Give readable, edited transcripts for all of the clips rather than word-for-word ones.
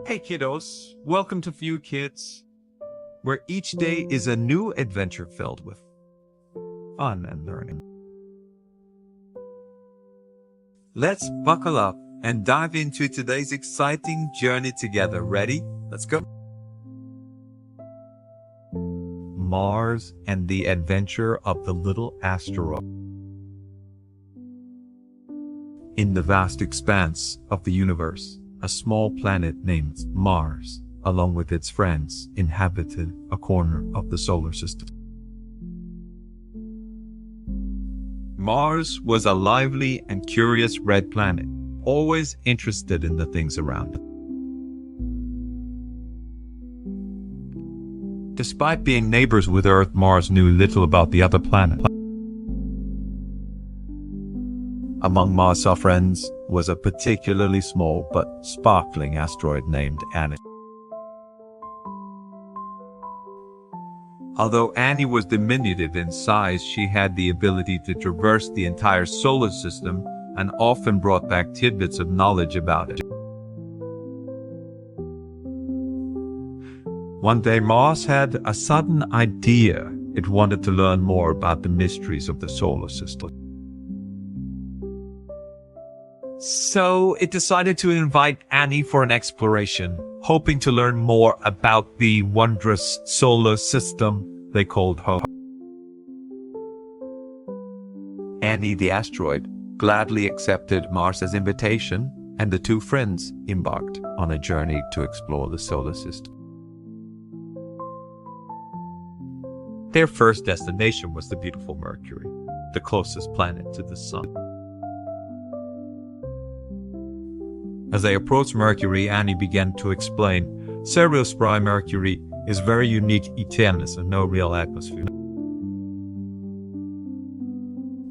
Hey kiddos, welcome to Few Kids, where each day is a new adventure filled with fun and learning. Let's buckle up and dive into today's exciting journey together. Ready? Let's go. Mars and the adventure of the little asteroid. In the vast expanse of the universe, a small planet named Mars, along with its friends, inhabited a corner of the solar system. Mars was a lively and curious red planet, always interested in the things around it. Despite being neighbors with Earth, Mars knew little about the other planets. Among Mars' friends was a particularly small but sparkling asteroid named Annie. Although Annie was diminutive in size, she had the ability to traverse the entire solar system and often brought back tidbits of knowledge about it. One day, Mars had a sudden idea. It wanted to learn more about the mysteries of the solar system. So it decided to invite Annie for an exploration, hoping to learn more about the wondrous solar system they called home. Annie the asteroid gladly accepted Mars's invitation, and the two friends embarked on a journey to explore the solar system. Their first destination was the beautiful Mercury, the closest planet to the Sun. As they approached Mercury, Annie began to explain, Sirius Prime Mercury is very unique eternus and no real atmosphere.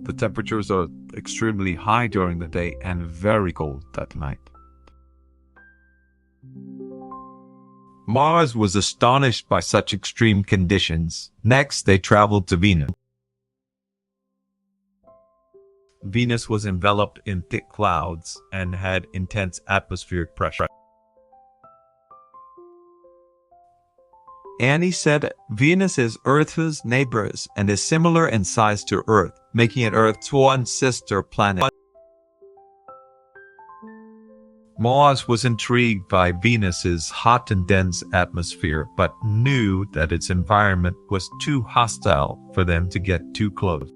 The temperatures are extremely high during the day and very cold at night. Mars was astonished by such extreme conditions. Next, they traveled to Venus. Venus was enveloped in thick clouds and had intense atmospheric pressure. Annie said Venus is Earth's neighbor and is similar in size to Earth, making it Earth's twin sister planet. Mars was intrigued by Venus's hot and dense atmosphere, but knew that its environment was too hostile for them to get too close.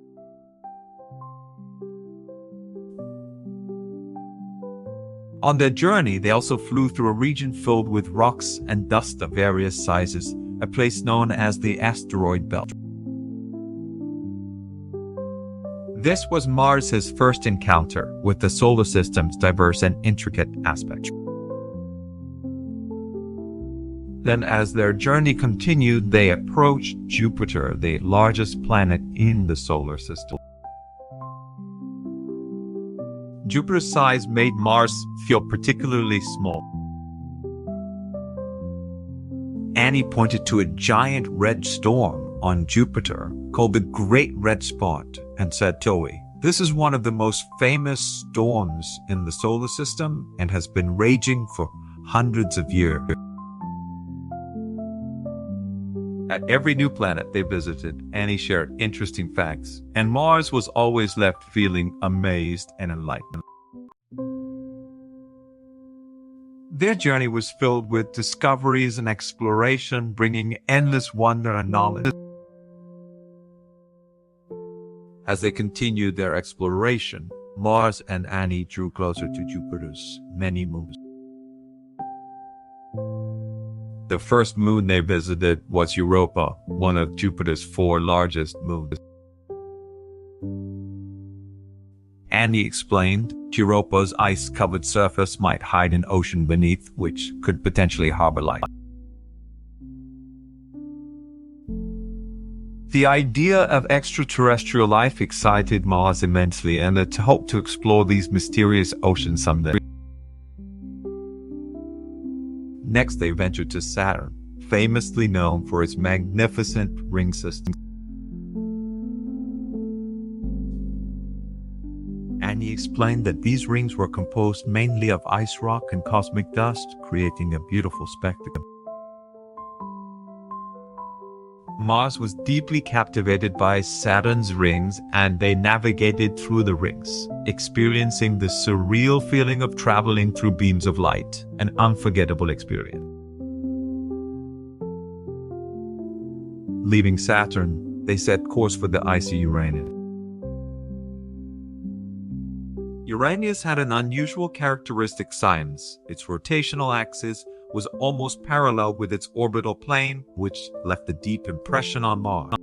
On their journey, they also flew through a region filled with rocks and dust of various sizes, a place known as the Asteroid Belt. This was Mars' first encounter with the solar system's diverse and intricate aspects. Then, as their journey continued, they approached Jupiter, the largest planet in the solar system. Jupiter's size made Mars feel particularly small. Annie pointed to a giant red storm on Jupiter called the Great Red Spot and said, Joey, this is one of the most famous storms in the solar system and has been raging for hundreds of years. At every new planet they visited, Annie shared interesting facts, and Mars was always left feeling amazed and enlightened. Their journey was filled with discoveries and exploration, bringing endless wonder and knowledge. As they continued their exploration, Mars and Annie drew closer to Jupiter's many moons. The first moon they visited was Europa, one of Jupiter's 4 largest moons. Annie explained Europa's ice-covered surface might hide an ocean beneath, which could potentially harbor life. The idea of extraterrestrial life excited Mars immensely, and it hoped to explore these mysterious oceans someday. Next, they ventured to Saturn, famously known for its magnificent ring system. Annie explained that these rings were composed mainly of ice rock and cosmic dust, creating a beautiful spectacle. Mars was deeply captivated by Saturn's rings, and they navigated through the rings, experiencing the surreal feeling of traveling through beams of light, an unforgettable experience. Leaving Saturn, they set course for the icy Uranus. Uranus had an unusual characteristic science. Its rotational axis was almost parallel with its orbital plane, which left a deep impression on Mars.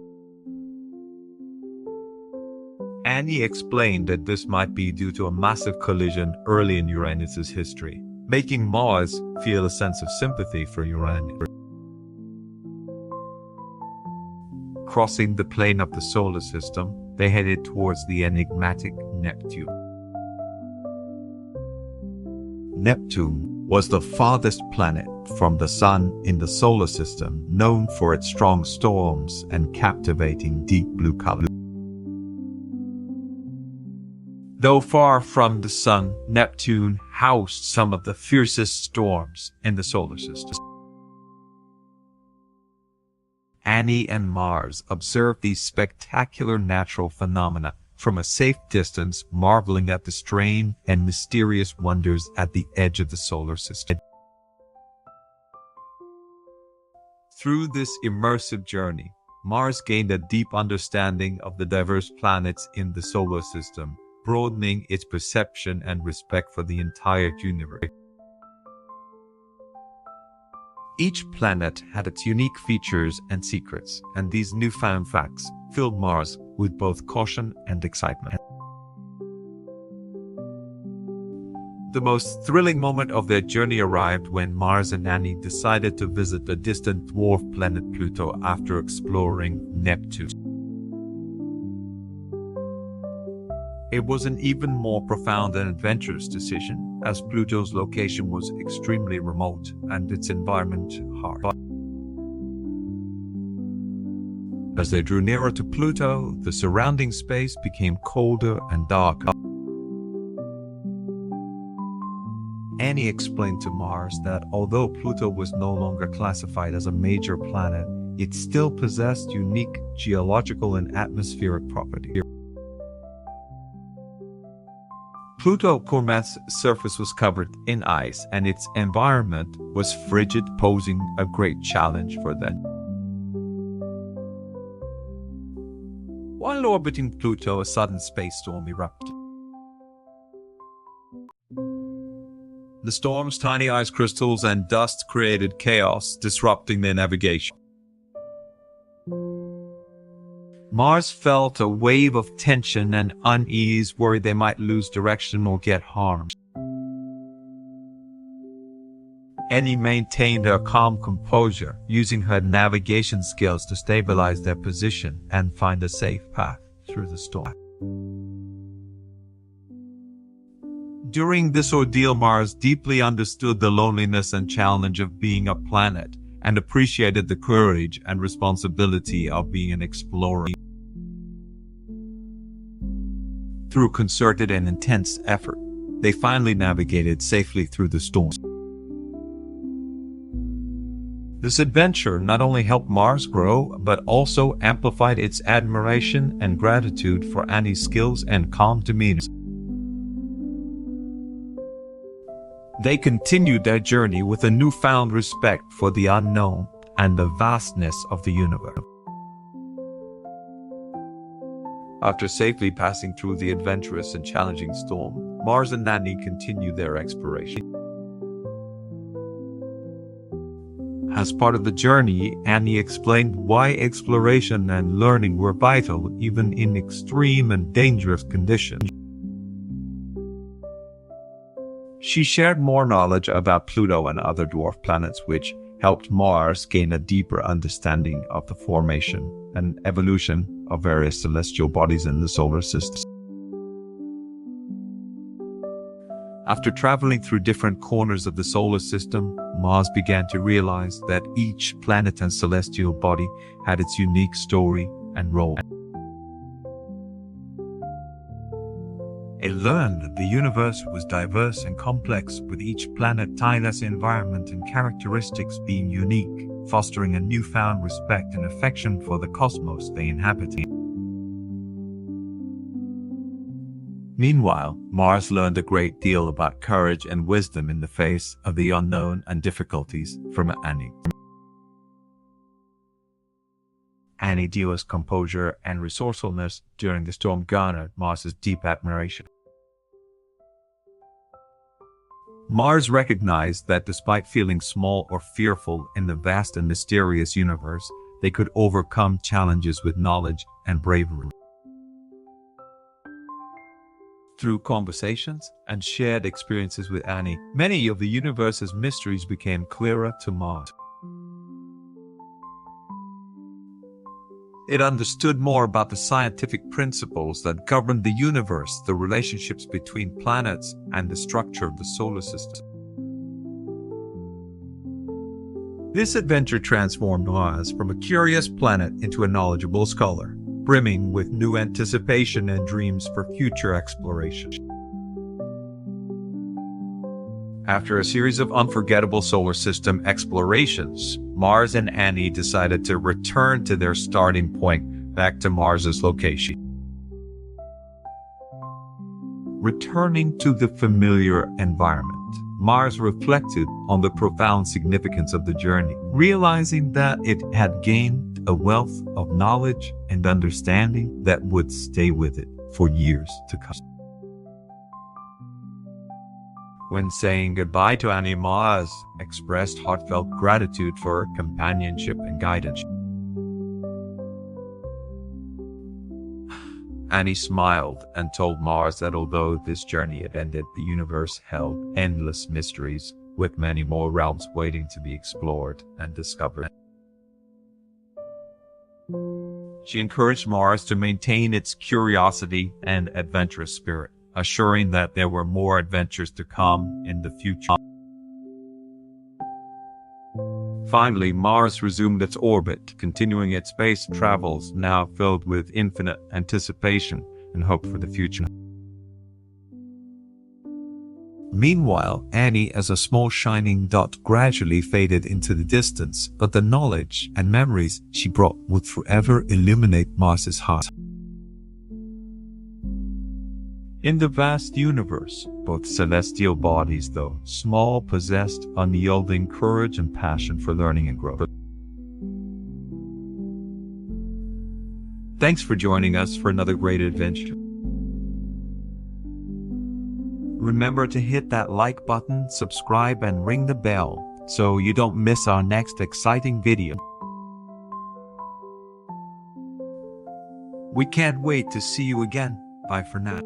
Annie explained that this might be due to a massive collision early in Uranus's history, making Mars feel a sense of sympathy for Uranus. Crossing the plane of the solar system, they headed towards the enigmatic Neptune. Neptune was the farthest planet from the Sun in the solar system, known for its strong storms and captivating deep blue color. Though far from the Sun, Neptune housed some of the fiercest storms in the solar system. Annie and Mars observed these spectacular natural phenomena from a safe distance, marveling at the strange and mysterious wonders at the edge of the solar system. Through this immersive journey, Mars gained a deep understanding of the diverse planets in the solar system, broadening its perception and respect for the entire universe. Each planet had its unique features and secrets, and these newfound facts filled Mars with both caution and excitement. The most thrilling moment of their journey arrived when Mars and Annie decided to visit the distant dwarf planet Pluto after exploring Neptune. It was an even more profound and adventurous decision, as Pluto's location was extremely remote and its environment harsh. As they drew nearer to Pluto, the surrounding space became colder and darker. Annie explained to Mars that although Pluto was no longer classified as a major planet, it still possessed unique geological and atmospheric properties. Pluto's surface was covered in ice, and its environment was frigid, posing a great challenge for them. While orbiting Pluto, a sudden space storm erupted. The storm's tiny ice crystals and dust created chaos, disrupting their navigation. Mars felt a wave of tension and unease, worried they might lose direction or get harmed. Annie maintained her calm composure, using her navigation skills to stabilize their position and find a safe path through the storm. During this ordeal, Mars deeply understood the loneliness and challenge of being a planet and appreciated the courage and responsibility of being an explorer. Through concerted and intense effort, they finally navigated safely through the storm. This adventure not only helped Mars grow, but also amplified its admiration and gratitude for Annie's skills and calm demeanor. They continued their journey with a newfound respect for the unknown and the vastness of the universe. After safely passing through the adventurous and challenging storm, Mars and Annie continued their exploration. As part of the journey, Annie explained why exploration and learning were vital even in extreme and dangerous conditions. She shared more knowledge about Pluto and other dwarf planets, which helped Mars gain a deeper understanding of the formation and evolution of various celestial bodies in the solar system. After traveling through different corners of the solar system, Mars began to realize that each planet and celestial body had its unique story and role. It learned that the universe was diverse and complex, with each planet timeless environment and characteristics being unique, fostering a newfound respect and affection for the cosmos they inhabited. Meanwhile, Mars learned a great deal about courage and wisdom in the face of the unknown and difficulties from Annie. Annie Dewa's composure and resourcefulness during the storm garnered Mars's deep admiration. Mars recognized that despite feeling small or fearful in the vast and mysterious universe, they could overcome challenges with knowledge and bravery. Through conversations and shared experiences with Annie, many of the universe's mysteries became clearer to Mars. It understood more about the scientific principles that govern the universe, the relationships between planets, and the structure of the solar system. This adventure transformed Mars from a curious planet into a knowledgeable scholar, brimming with new anticipation and dreams for future exploration. After a series of unforgettable solar system explorations, Mars and Annie decided to return to their starting point, back to Mars's location. Returning to the familiar environment, Mars reflected on the profound significance of the journey, realizing that it had gained a wealth of knowledge and understanding that would stay with it for years to come. When saying goodbye to Annie, Mars expressed heartfelt gratitude for her companionship and guidance. Annie smiled and told Mars that although this journey had ended, the universe held endless mysteries, with many more realms waiting to be explored and discovered. She encouraged Mars to maintain its curiosity and adventurous spirit, assuring that there were more adventures to come in the future. Finally, Mars resumed its orbit, continuing its space travels, now filled with infinite anticipation and hope for the future. Meanwhile, Annie, as a small shining dot, gradually faded into the distance, but the knowledge and memories she brought would forever illuminate Mars's heart. In the vast universe, both celestial bodies, though small, possessed unyielding courage and passion for learning and growth. Thanks for joining us for another great adventure. Remember to hit that like button, subscribe, and ring the bell so you don't miss our next exciting video. We can't wait to see you again. Bye for now.